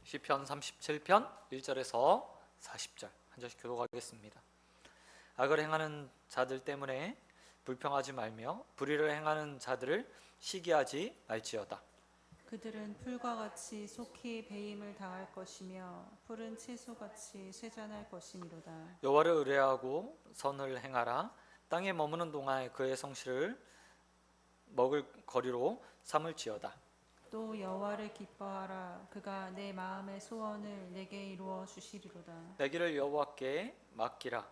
시편 37편 1절에서 40절 한 절씩 교독하겠습니다. 악을 행하는 자들 때문에 불평하지 말며 불의를 행하는 자들을 시기하지 말지어다. 그들은 풀과 같이 속히 배임을 당할 것이며 푸른 채소같이 쇠잔할 것이미로다. 여호와를 의뢰하고 선을 행하라. 땅에 머무는 동안에 그의 성실을 먹을 거리로 삼을지어다. 또 여호와를 기뻐하라. 그가 내 마음의 소원을 내게 이루어 주시리로다. 내 길을 여호와께 맡기라.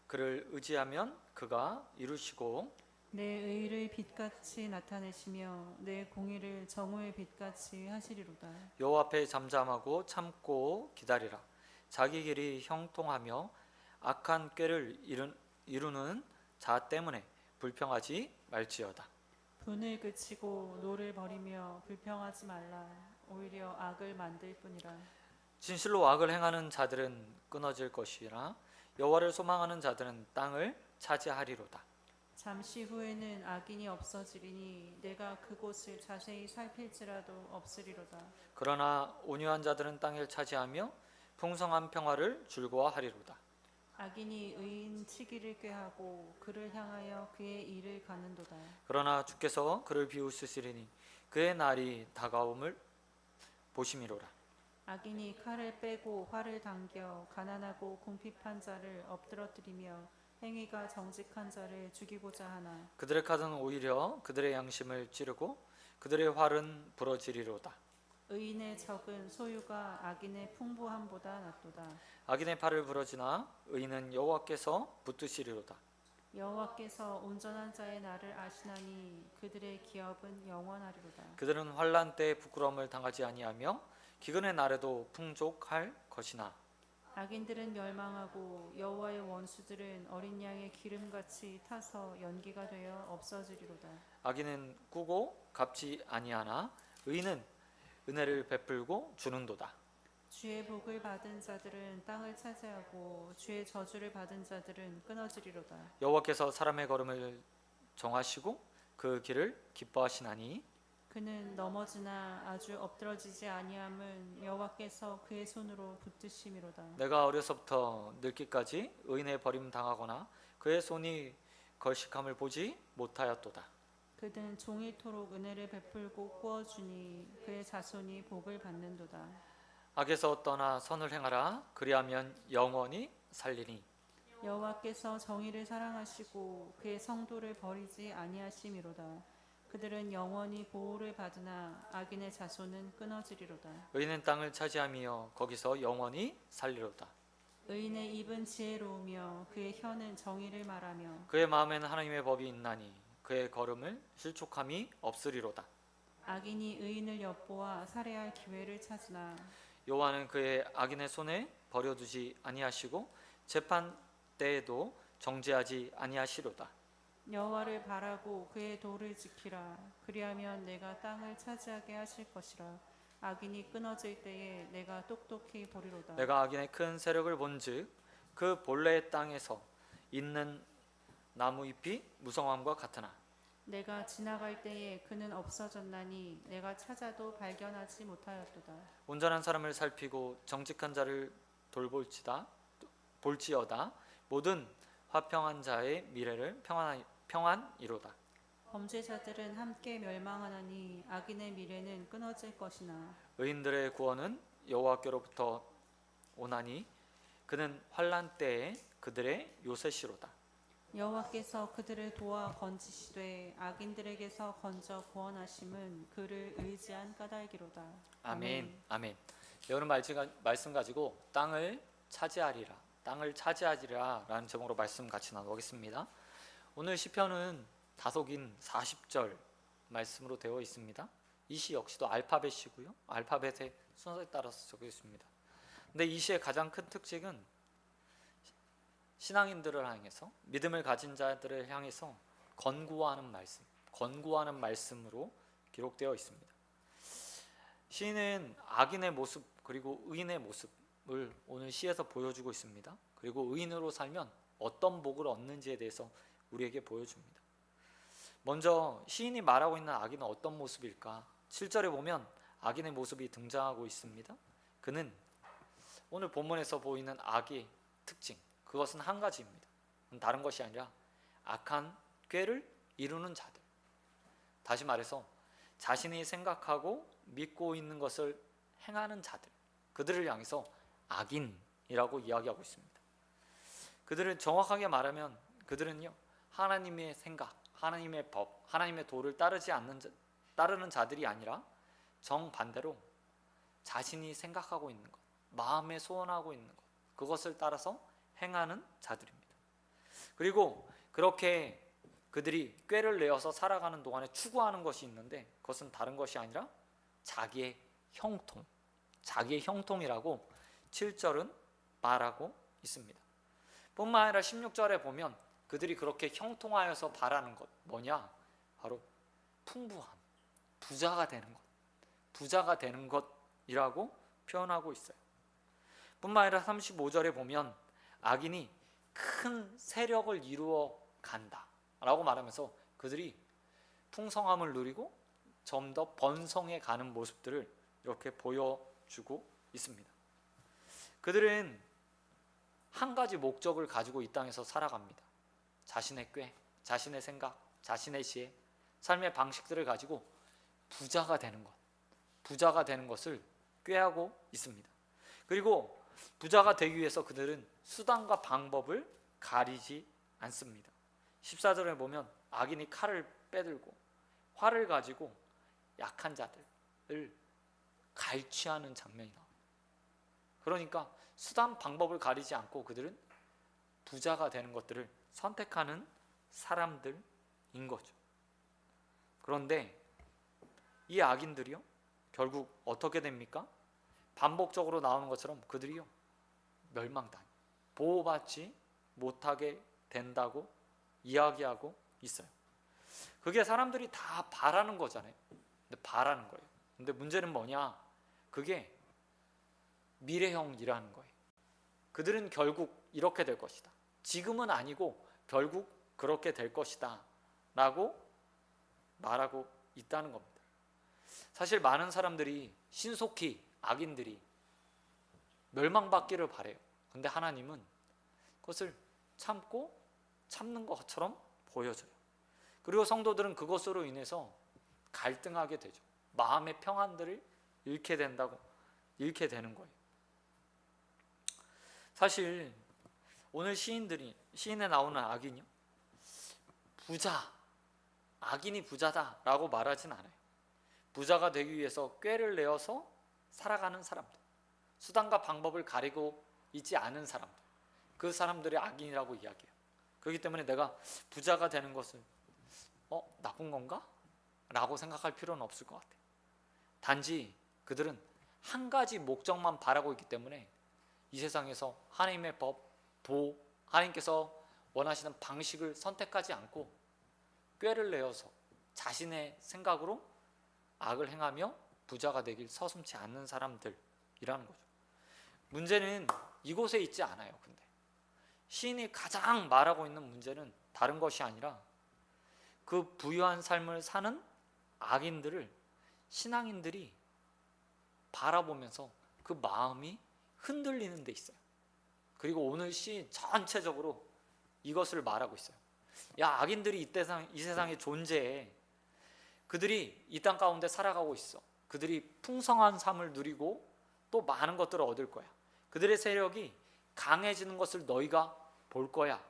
그를 의지하면 그가 이루시고 내 의를 빛같이 나타내시며 내 공의를 정오의 빛같이 하시리로다. 여호와 앞에 잠잠하고 참고 기다리라. 자기 길이 형통하며 악한 꾀를 이루는 자 때문에 불평하지 말지어다. 분을 그치고 노를 버리며 불평하지 말라. 오히려 악을 만들 뿐이라. 진실로 악을 행하는 자들은 끊어질 것이라. 여호와를 소망하는 자들은 땅을 차지하리로다. 잠시 후에는 악인이 없어지리니 내가 그곳을 자세히 살필지라도 없으리로다. 그러나 온유한 자들은 땅을 차지하며 풍성한 평화를 즐거워하리로다. 악인이 의인 치기를 꾀하고 그를 향하여 그의 일을 가는도다. 그러나 주께서 그를 비웃으시리니 그의 날이 다가옴을 보심이로라. 악인이 칼을 빼고 활을 당겨 가난하고 궁핍한 자를 엎드러뜨리며 행위가 정직한 자를 죽이고자 하나. 그들의 칼은 오히려 그들의 양심을 찌르고 그들의 활은 부러지리로다. 의인의 적은 소유가 악인의 풍부함보다 낫도다. 악인의 팔을 부러지나 의인은 여호와께서 붙드시리로다. 여호와께서 온전한 자의 날을 아시나니 그들의 기업은 영원하리로다. 그들은 환난 때에 부끄러움을 당하지 아니하며 기근의 날에도 풍족할 것이나 악인들은 멸망하고 여호와의 원수들은 어린 양의 기름같이 타서 연기가 되어 없어지리로다. 악인은 꾸고 갚지 아니하나 의인은 은혜를 베풀고 주는도다. 주의 복을 받은 자들은 땅을 차지하고 주의 저주를 받은 자들은 끊어지리로다. 여호와께서 사람의 걸음을 정하시고 그 길을 기뻐하시나니 그는 넘어지나 아주 엎드러지지 아니함은 여호와께서 그의 손으로 붙드심이로다. 내가 어려서부터 늙기까지 의인의 버림 당하거나 그의 손이 걸식함을 보지 못하였도다. 그는 종일토록 은혜를 베풀고 꾸어주니 그의 자손이 복을 받는도다. 악에서 떠나 선을 행하라. 그리하면 영원히 살리니 여호와께서 정의를 사랑하시고 그의 성도를 버리지 아니하심이로다. 그들은 영원히 보호를 받으나 악인의 자손은 끊어지리로다. 의인은 땅을 차지하며 거기서 영원히 살리로다. 의인의 입은 지혜로우며 그의 혀는 정의를 말하며 그의 마음에는 하나님의 법이 있나니 그의 걸음을 실족함이 없으리로다. 악인이 의인을 엿보아 살해할 기회를 찾으나 여호와는 그의 악인의 손에 버려두지 아니하시고 재판 때에도 정죄하지 아니하시로다. 여호와를 바라고 그의 도를 지키라. 그리하면 내가 땅을 차지하게 하실 것이라. 악인이 끊어질 때에 내가 똑똑히 보리로다. 내가 악인의 큰 세력을 본즉 그 본래의 땅에서 있는 나무 잎이 무성함과 같으나 내가 지나갈 때에 그는 없어졌나니 내가 찾아도 발견하지 못하였도다. 온전한 사람을 살피고 정직한 자를 볼지어다. 모든 화평한 자의 미래를 평안이로다. 범죄자들은 함께 멸망하나니 악인의 미래는 끊어질 것이나 의인들의 구원은 여호와께로부터 오나니 그는 환난 때에 그들의 요새시로다. 여호와께서 그들을 도와 건지시되 악인들에게서 건져 구원하심은 그를 의지한 까닭이로다. 아멘. 아멘. 오늘 말씀 가지고 땅을 차지하리라 라는 제목으로 말씀 같이 나누겠습니다. 오늘 시편은 다속인 40절 말씀으로 되어 있습니다. 이 시 역시도 알파벳이고요. 알파벳의 순서에 따라서 적혀 있습니다. 근데 이 시의 가장 큰 특징은 신앙인들을 향해서, 믿음을 가진 자들을 향해서 권고하는 말씀으로 기록되어 있습니다. 시인은 악인의 모습 그리고 의인의 모습을 오늘 시에서 보여주고 있습니다. 그리고 의인으로 살면 어떤 복을 얻는지에 대해서 우리에게 보여줍니다. 먼저 시인이 말하고 있는 악인은 어떤 모습일까? 7절에 보면 악인의 모습이 등장하고 있습니다. 그는 오늘 본문에서 보이는 악의 특징, 그것은 한 가지입니다. 다른 것이 아니라 악한 꾀를 이루는 자들, 다시 말해서 자신이 생각하고 믿고 있는 것을 행하는 자들, 그들을 향해서 악인이라고 이야기하고 있습니다. 그들은 정확하게 말하면 그들은요, 하나님의 생각, 하나님의 법, 하나님의 도를 따르는 자들이 아니라 정반대로 자신이 생각하고 있는 것, 마음에 소원하고 있는 것, 그것을 따라서 행하는 자들입니다. 그리고 그렇게 그들이 꾀를 내어서 살아가는 동안에 추구하는 것이 있는데, 그것은 다른 것이 아니라 자기의 형통, 자기의 형통이라고 7절은 말하고 있습니다. 뿐만 아니라 16절에 보면 그들이 그렇게 형통하여서 바라는 것 뭐냐? 바로 풍부함, 부자가 되는 것, 부자가 되는 것이라고 표현하고 있어요. 뿐만 아니라 35절에 보면 악인이 큰 세력을 이루어 간다 라고 말하면서 그들이 풍성함을 누리고 좀 더 번성해 가는 모습들을 이렇게 보여주고 있습니다. 그들은 한 가지 목적을 가지고 이 땅에서 살아갑니다. 자신의 꾀, 자신의 생각, 자신의 지혜, 삶의 방식들을 가지고 부자가 되는 것, 부자가 되는 것을 꾀하고 있습니다. 그리고 부자가 되기 위해서 그들은 수단과 방법을 가리지 않습니다. 14절에 보면 악인이 칼을 빼들고 활을 가지고 약한 자들을 갈취하는 장면이 나와요. 그러니까 수단 방법을 가리지 않고 그들은 부자가 되는 것들을 선택하는 사람들인 거죠. 그런데 이 악인들이요, 결국 어떻게 됩니까? 반복적으로 나오는 것처럼 그들이요, 멸망당, 보호받지 못하게 된다고 이야기하고 있어요. 그게 사람들이 다 바라는 거잖아요. 근데 바라는 거예요. 근데 문제는 뭐냐? 그게 미래형이라는 거예요. 그들은 결국 이렇게 될 것이다, 지금은 아니고 결국 그렇게 될 것이다 라고 말하고 있다는 겁니다. 사실 많은 사람들이 신속히 악인들이 멸망받기를 바래요. 근데 하나님은 그것을 참는 것처럼 보여져요. 그리고 성도들은 그것으로 인해서 갈등하게 되죠. 마음의 평안들을 잃게 되는 거예요. 사실 오늘 시인에 나오는 악인이요, 악인이 부자다라고 말하진 않아요. 부자가 되기 위해서 꾀를 내어서 살아가는 사람들, 수단과 방법을 가리고 있지 않은 사람들, 그 사람들이 악인이라고 이야기해요. 그렇기 때문에 내가 부자가 되는 것은 나쁜 건가? 라고 생각할 필요는 없을 것 같아요. 단지 그들은 한 가지 목적만 바라고 있기 때문에 이 세상에서 하나님의 법, 도, 하나님께서 원하시는 방식을 선택하지 않고 꾀를 내어서 자신의 생각으로 악을 행하며 부자가 되길 서슴지 않는 사람들이라는 거죠. 문제는 이곳에 있지 않아요. 근데 시인이 가장 말하고 있는 문제는 다른 것이 아니라 그 부유한 삶을 사는 악인들을 신앙인들이 바라보면서 그 마음이 흔들리는 데 있어요. 그리고 오늘 시인 전체적으로 이것을 말하고 있어요. 야, 악인들이 이 세상에 존재해. 그들이 이 땅 가운데 살아가고 있어. 그들이 풍성한 삶을 누리고 또 많은 것들을 얻을 거야. 그들의 세력이 강해지는 것을 너희가 볼 거야.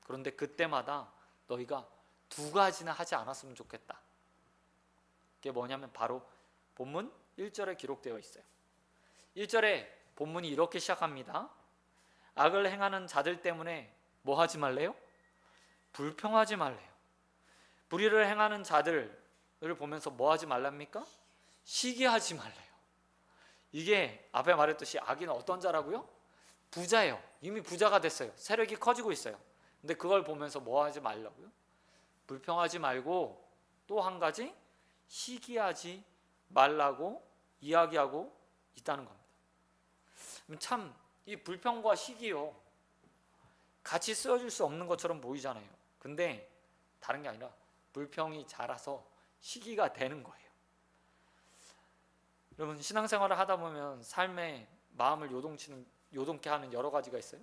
그런데 그때마다 너희가 두 가지나 하지 않았으면 좋겠다. 그게 뭐냐면 바로 본문 1절에 기록되어 있어요. 1절에 본문이 이렇게 시작합니다. 악을 행하는 자들 때문에 뭐 하지 말래요? 불평하지 말래요. 불의를 행하는 자들을 보면서 뭐 하지 말랍니까? 시기하지 말래요. 이게 앞에 말했듯이 악인은 어떤 자라고요? 부자예요. 이미 부자가 됐어요. 세력이 커지고 있어요. 근데 그걸 보면서 뭐 하지 말라고요? 불평하지 말고 또 한 가지 시기하지 말라고 이야기하고 있다는 겁니다. 참 이 불평과 시기요, 같이 쓰여질 수 없는 것처럼 보이잖아요. 근데 다른 게 아니라 불평이 자라서 시기가 되는 거예요. 여러분, 신앙생활을 하다 보면 삶에 마음을 요동케 하는 여러 가지가 있어요.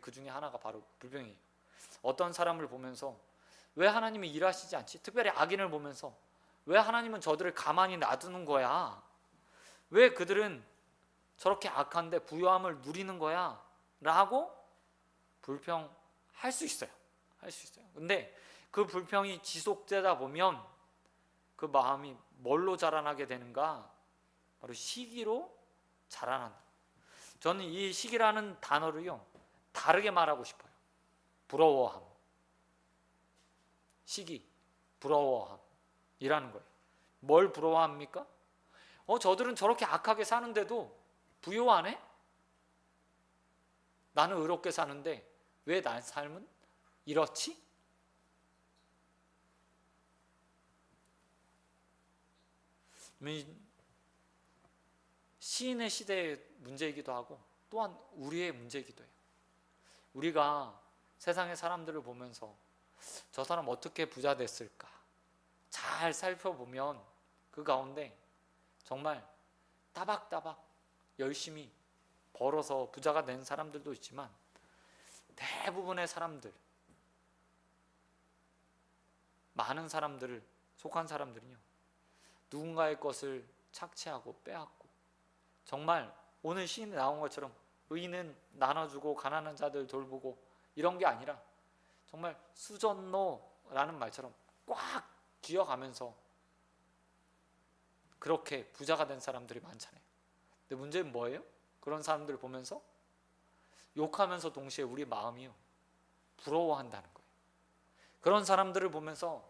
그 중에 하나가 바로 불평이에요. 어떤 사람을 보면서 왜 하나님이 일하시지 않지? 특별히 악인을 보면서 왜 하나님은 저들을 가만히 놔두는 거야? 왜 그들은 저렇게 악한데 부요함을 누리는 거야? 라고 불평할 수 있어요. 할 수 있어요. 근데 그 불평이 지속되다 보면 그 마음이 뭘로 자라나게 되는가? 바로 시기로 자라난다. 저는 이 시기라는 단어를요, 다르게 말하고 싶어요. 부러워함. 시기, 부러워함이라는 거예요. 뭘 부러워합니까? 저들은 저렇게 악하게 사는데도 부요하네? 나는 의롭게 사는데 왜 난 삶은 이렇지? 시인의 시대의 문제이기도 하고 또한 우리의 문제이기도 해요. 우리가 세상의 사람들을 보면서 저 사람 어떻게 부자 됐을까? 잘 살펴보면 그 가운데 정말 따박따박 열심히 벌어서 부자가 된 사람들도 있지만 대부분의 사람들, 많은 사람들을 속한 사람들은요, 누군가의 것을 착취하고 빼앗고, 정말 오늘 시인에 나온 것처럼 의인은 나눠주고 가난한 자들 돌보고 이런 게 아니라 정말 수전노라는 말처럼 꽉 쥐어가면서 그렇게 부자가 된 사람들이 많잖아요. 근데 문제는 뭐예요? 그런 사람들을 보면서 욕하면서 동시에 우리 마음이요, 부러워한다는 거예요. 그런 사람들을 보면서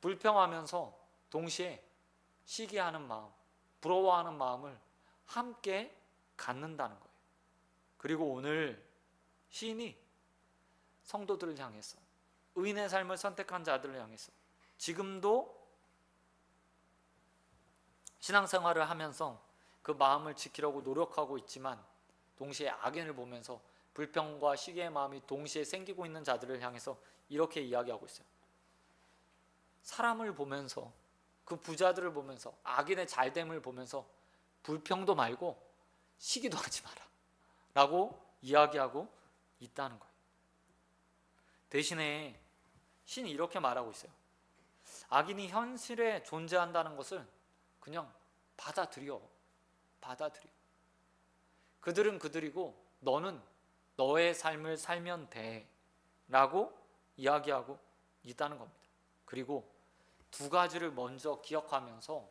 불평하면서 동시에 시기하는 마음, 부러워하는 마음을 함께 갖는다는 거예요. 그리고 오늘 시인이 성도들을 향해서, 의인의 삶을 선택한 자들을 향해서 지금도 신앙생활을 하면서 그 마음을 지키려고 노력하고 있지만 동시에 악인을 보면서 불평과 시기의 마음이 동시에 생기고 있는 자들을 향해서 이렇게 이야기하고 있어요. 사람을 보면서, 그 부자들을 보면서, 악인의 잘됨을 보면서 불평도 말고 시기도 하지 마라 라고 이야기하고 있다는 거예요. 대신에 신이 이렇게 말하고 있어요. 악인이 현실에 존재한다는 것을 그냥 받아들여. 그들은 그들이고 너는 너의 삶을 살면 돼 라고 이야기하고 있다는 겁니다. 그리고 두 가지를 먼저 기억하면서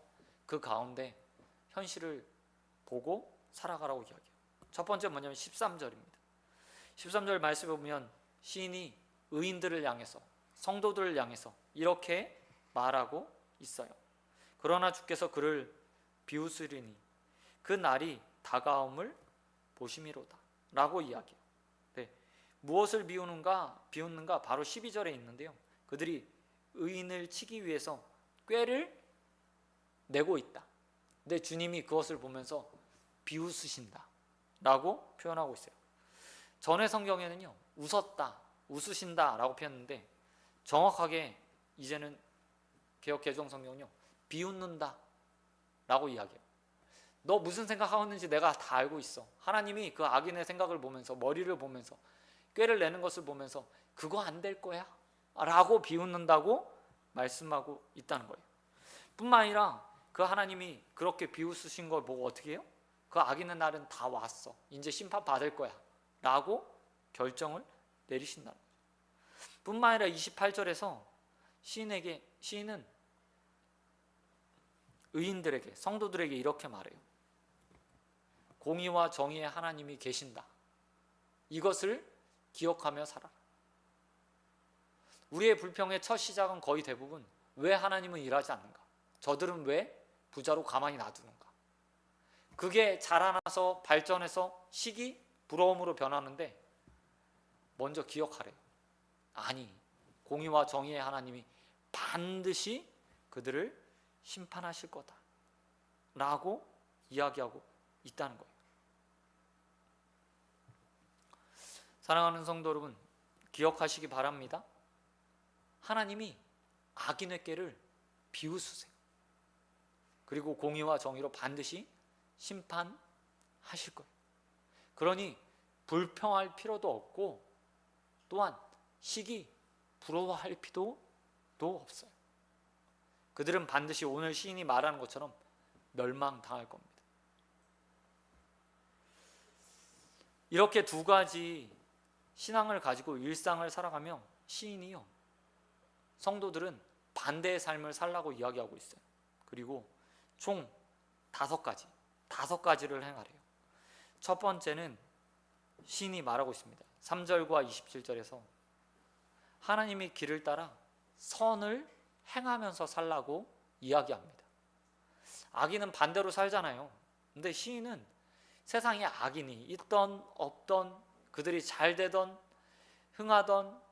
그 가운데 현실을 보고 살아가라고 이야기해요. 첫 번째 뭐냐면 13절입니다. 13절 말씀에 보면 시인이 의인들을 향해서, 성도들을 향해서 이렇게 말하고 있어요. 그러나 주께서 그를 비웃으리니 그 날이 다가옴을 보심이로다 라고 이야기해요. 네. 무엇을 비웃는가? 바로 12절에 있는데요, 그들이 의인을 치기 위해서 꾀를 내고 있다. 근데 주님이 그것을 보면서 비웃으신다 라고 표현하고 있어요. 전의 성경에는요, 웃었다, 웃으신다 라고 표현했는데 정확하게 이제는 개역 개정 성경은요, 비웃는다 라고 이야기해요. 너 무슨 생각하고 있는지 내가 다 알고 있어. 하나님이 그 악인의 생각을 보면서, 머리를 보면서, 꾀를 내는 것을 보면서 그거 안 될 거야 라고 비웃는다고 말씀하고 있다는 거예요. 뿐만 아니라 그 하나님이 그렇게 비웃으신 걸 보고 어떻게 해요? 그 악인의 날은 다 왔어, 이제 심판 받을 거야 라고 결정을 내리신다는 거예요. 뿐만 아니라 28절에서 시인은 의인들에게, 성도들에게 이렇게 말해요. 공의와 정의의 하나님이 계신다. 이것을 기억하며 살아라. 우리의 불평의 첫 시작은 거의 대부분 왜 하나님은 일하지 않는가? 저들은 왜 부자로 가만히 놔두는가? 그게 자라나서 발전해서 시기, 부러움으로 변하는데 먼저 기억하래요. 아니, 공의와 정의의 하나님이 반드시 그들을 심판하실 거다 라고 이야기하고 있다는 거예요. 사랑하는 성도 여러분, 기억하시기 바랍니다. 하나님이 악인의 꾀를 비웃으세요. 그리고 공의와 정의로 반드시 심판하실 하실 거예요. 그러니 불평할 필요도 없고 또한 시기 부러워할 필요도 없어요. 그들은 반드시 오늘 시인이 말하는 것처럼 멸망당할 겁니다. 이렇게 두 가지 신앙을 가지고 일상을 살아가며 시인이요, 성도들은 반대의 삶을 살라고 이야기하고 있어요. 그리고 총 다섯 가지를 행하래요. 첫 번째는 시인이 말하고 있습니다. 3절과 27절에서 하나님의 길을 따라 선을 행하면서 살라고 이야기합니다. 악인은 반대로 살잖아요. 근데 시인은 세상에 악인이 있던 없던, 그들이 잘 되던 흥하던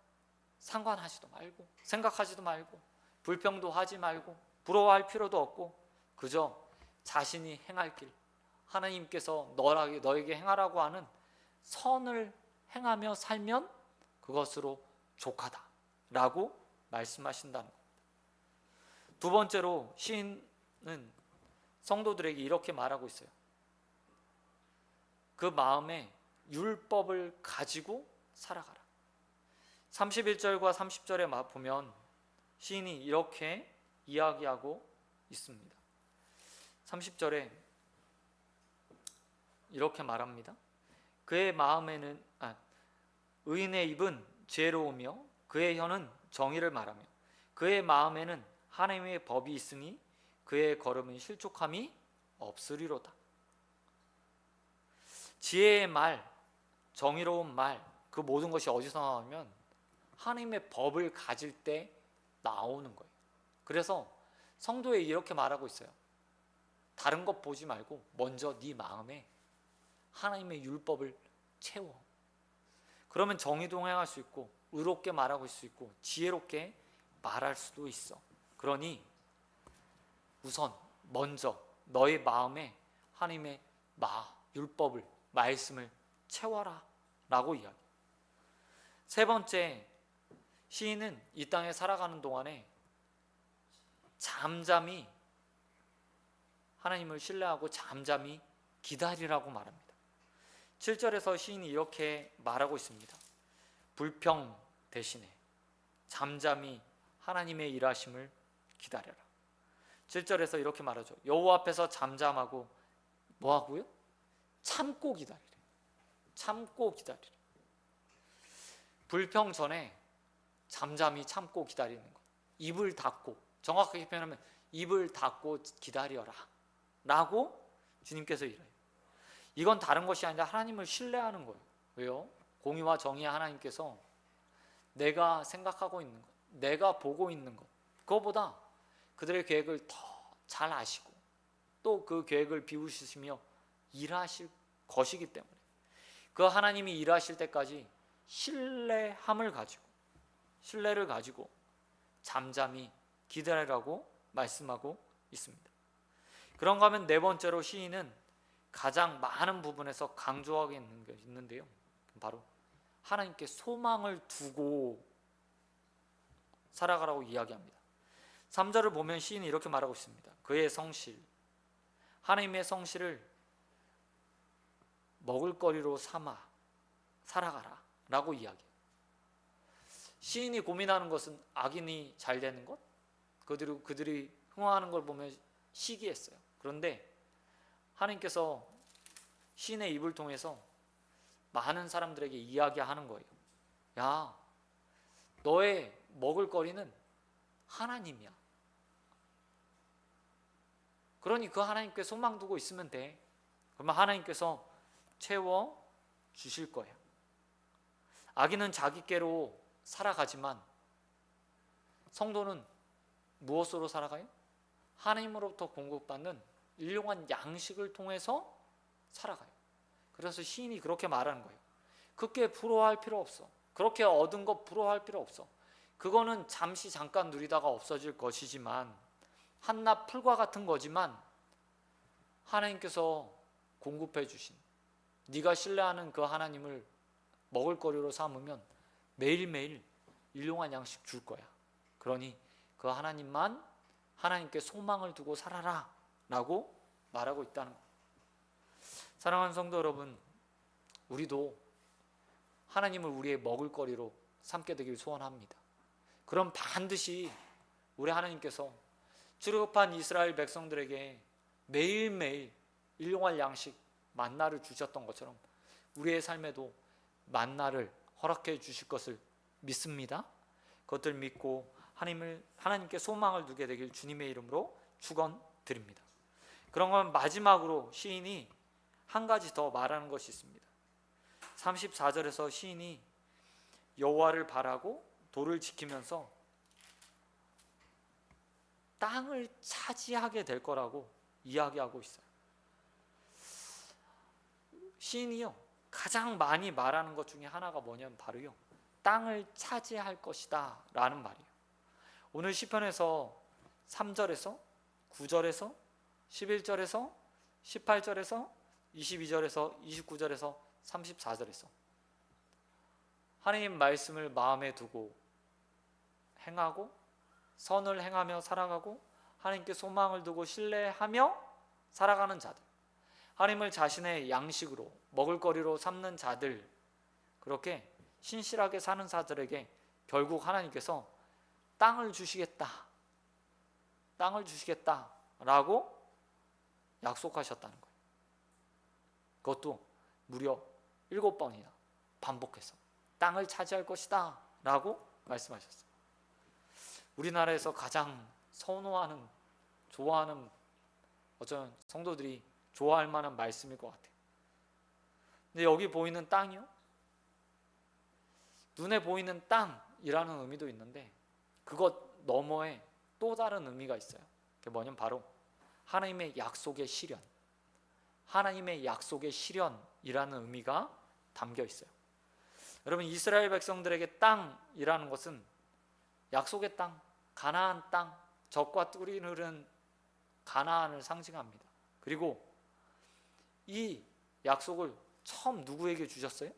상관하지도 말고, 생각하지도 말고, 불평도 하지 말고, 부러워할 필요도 없고, 그저 자신이 행할 길, 하나님께서 너에게 행하라고 하는 선을 행하며 살면 그것으로 족하다라고 말씀하신다는 겁니다. 두 번째로 시인은 성도들에게 이렇게 말하고 있어요. 그 마음에 율법을 가지고 살아가라. 31절과 30절에 보면 시인이 이렇게 이야기하고 있습니다. 30절에 이렇게 말합니다. 그의 마음에는 의인의 입은 지혜로우며 그의 혀는 정의를 말하며 그의 마음에는 하나님의 법이 있으니 그의 걸음은 실족함이 없으리로다. 지혜의 말, 정의로운 말, 그 모든 것이 어디서 나오냐면 하나님의 법을 가질 때 나오는 거예요. 그래서 성도에 이렇게 말하고 있어요. 다른 것 보지 말고 먼저 네 마음에 하나님의 율법을 채워. 그러면 정의도 행할 수 있고 의롭게 말하고 있을 수 있고 지혜롭게 말할 수도 있어. 그러니 우선 먼저 너의 마음에 하나님의 율법을, 말씀을 채워라 라고 이야기. 세 번째, 시인은 이 땅에 살아가는 동안에 잠잠히 하나님을 신뢰하고 잠잠히 기다리라고 말합니다. 7절에서 시인이 이렇게 말하고 있습니다. 불평 대신에 잠잠히 하나님의 일하심을 기다려라. 7절에서 이렇게 말하죠. 여호와 앞에서 잠잠하고 뭐하고요? 참고 기다리래. 참고 기다리래. 불평 전에 잠잠히 참고 기다리는 것. 입을 닫고, 정확하게 표현하면 입을 닫고 기다려라 라고 주님께서 이래요. 이건 다른 것이 아니라 하나님을 신뢰하는 거예요. 왜요? 공의와 정의의 하나님께서 내가 생각하고 있는 것, 내가 보고 있는 것, 그거보다 그들의 계획을 더 잘 아시고 또 그 계획을 비우시며 일하실 것이기 때문에 그 하나님이 일하실 때까지 신뢰를 가지고 잠잠히 기다리라고 말씀하고 있습니다. 그런가 하면 네 번째로 시인은 가장 많은 부분에서 강조하고 있는 게 있는데요. 바로 하나님께 소망을 두고 살아가라고 이야기합니다. 3절을 보면 시인이 이렇게 말하고 있습니다. 그의 성실, 하나님의 성실을 먹을거리로 삼아 살아가라 라고 이야기해요. 시인이 고민하는 것은 악인이 잘 되는 것, 그들이 흥황하는 걸 보면 시기했어요. 그런데 하나님께서 시인의 입을 통해서 많은 사람들에게 이야기하는 거예요. 야, 너의 먹을거리는 하나님이야. 그러니 그 하나님께 소망 두고 있으면 돼. 그러면 하나님께서 채워 주실 거야. 악인은 자기께로 살아가지만 성도는 무엇으로 살아가요? 하나님으로부터 공급받는 일용한 양식을 통해서 살아가요. 그래서 시인이 그렇게 말하는 거예요. 그렇게 부러워할 필요 없어. 그렇게 얻은 것 부러워할 필요 없어. 그거는 잠깐 누리다가 없어질 것이지만 한낱 풀과 같은 거지만 하나님께서 공급해 주신, 네가 신뢰하는 그 하나님을 먹을거리로 삼으면 매일매일 일용한 양식 줄 거야. 그러니 그 하나님께 소망을 두고 살아라 라고 말하고 있다는 거예요. 사랑하는 성도 여러분, 우리도 하나님을 우리의 먹을거리로 삼게 되길 소원합니다. 그럼 반드시 우리 하나님께서 출애굽한 이스라엘 백성들에게 매일매일 일용할 양식 만나를 주셨던 것처럼 우리의 삶에도 만나를 허락해 주실 것을 믿습니다. 그것들 믿고 하나님께 소망을 두게 되길 주님의 이름으로 축원드립니다. 그러면 마지막으로 시인이 한 가지 더 말하는 것이 있습니다. 34절에서 시인이 여호와를 바라고 도를 지키면서 땅을 차지하게 될 거라고 이야기하고 있어요. 시인이요, 가장 많이 말하는 것 중에 하나가 뭐냐면 바로요, 땅을 차지할 것이다 라는 말이에요. 오늘 시편에서 3절에서 9절에서 11절에서 18절에서 22절에서 29절에서 34절에서 하나님 말씀을 마음에 두고 행하고 선을 행하며 살아가고 하나님께 소망을 두고 신뢰하며 살아가는 자들, 하나님을 자신의 양식으로 먹을거리로 삼는 자들, 그렇게 신실하게 사는 자들에게 결국 하나님께서 땅을 주시겠다라고 약속하셨다는 거예요. 그것도 무려 7번이나 반복해서 땅을 차지할 것이다 라고 말씀하셨어요. 우리나라에서 가장 선호하는, 좋아하는, 어쩌면 성도들이 좋아할 만한 말씀일 것 같아요. 근데 여기 보이는 땅이요, 눈에 보이는 땅이라는 의미도 있는데 그것 너머에 또 다른 의미가 있어요. 그게 뭐냐면 바로 하나님의 약속의 실현, 하나님의 약속의 실현이라는 의미가 담겨 있어요. 여러분, 이스라엘 백성들에게 땅이라는 것은 약속의 땅, 가나안 땅, 젖과 꿀이 흐르는 가나안을 상징합니다. 그리고 이 약속을 처음 누구에게 주셨어요?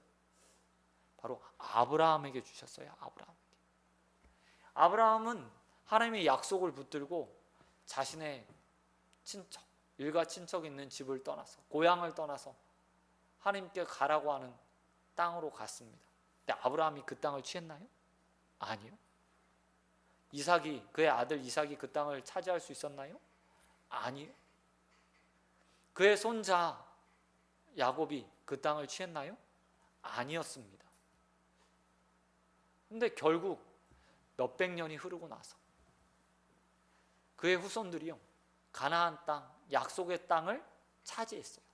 바로 아브라함에게 주셨어요. 아브라함은 하나님의 약속을 붙들고 자신의 친척, 일가 친척 있는 집을 떠나서, 고향을 떠나서 하나님께 가라고 하는 땅으로 갔습니다. 근데 아브라함이 그 땅을 취했나요? 아니요. 그의 아들 이삭이 그 땅을 차지할 수 있었나요? 아니요. 그의 손자 야곱이 그 땅을 취했나요? 아니었습니다. 근데 결국 몇백 년이 흐르고 나서 그의 후손들이요, 가나안 땅, 약속의 땅을 차지했어요.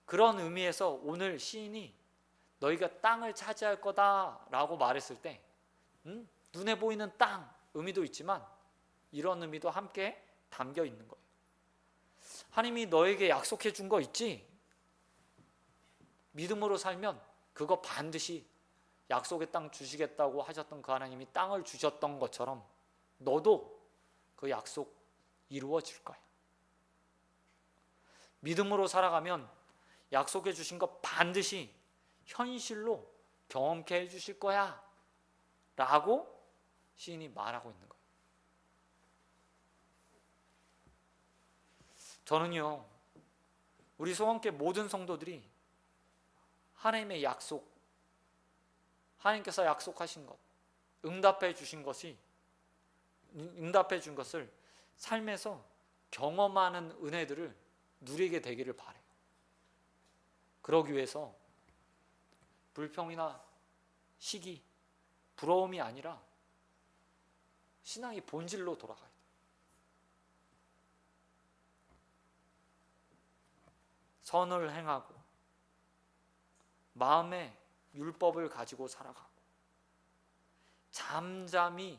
그런 의미에서 오늘 시인이 너희가 땅을 차지할 거다라고 말했을 때 눈에 보이는 땅 의미도 있지만 이런 의미도 함께 담겨 있는 거예요. 하나님이 너에게 약속해 준 거 있지? 믿음으로 살면 그거 반드시 약속의 땅 주시겠다고 하셨던 그 하나님이 땅을 주셨던 것처럼 너도 그 약속 이루어질 거야. 믿음으로 살아가면 약속해 주신 거 반드시 현실로 경험케 해 주실 거야 라고 시인이 말하고 있는 거예요. 저는요, 우리 소원교회 모든 성도들이 하나님의 약속, 하나님께서 약속하신 것, 응답해 준 것을 삶에서 경험하는 은혜들을 누리게 되기를 바라요. 그러기 위해서 불평이나 시기, 부러움이 아니라 신앙의 본질로 돌아가야 돼요. 선을 행하고 마음의 율법을 가지고 살아가고 잠잠히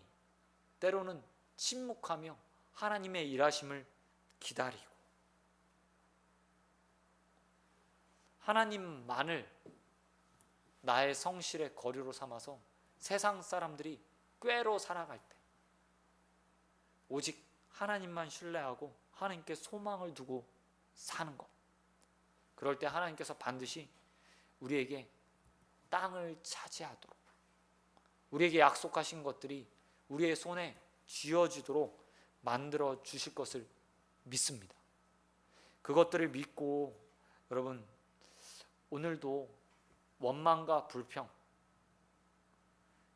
때로는 침묵하며 하나님의 일하심을 기다리고 하나님만을 나의 성실의 거류로 삼아서 세상 사람들이 꾀로 살아갈 때 오직 하나님만 신뢰하고 하나님께 소망을 두고 사는 것, 그럴 때 하나님께서 반드시 우리에게 땅을 차지하도록, 우리에게 약속하신 것들이 우리의 손에 쥐어지도록 만들어 주실 것을 믿습니다. 그것들을 믿고 여러분, 오늘도 원망과 불평,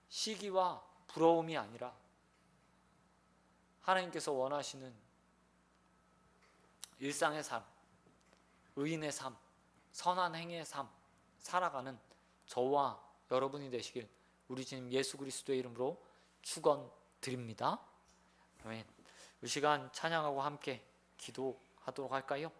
시기와 부러움이 아니라 하나님께서 원하시는 일상의 삶, 의인의 삶, 선한 행위의 삶 살아가는 저와 여러분이 되시길 우리 주님 예수 그리스도의 이름으로 축원드립니다. 아멘. 이 시간 찬양하고 함께 기도하도록 할까요?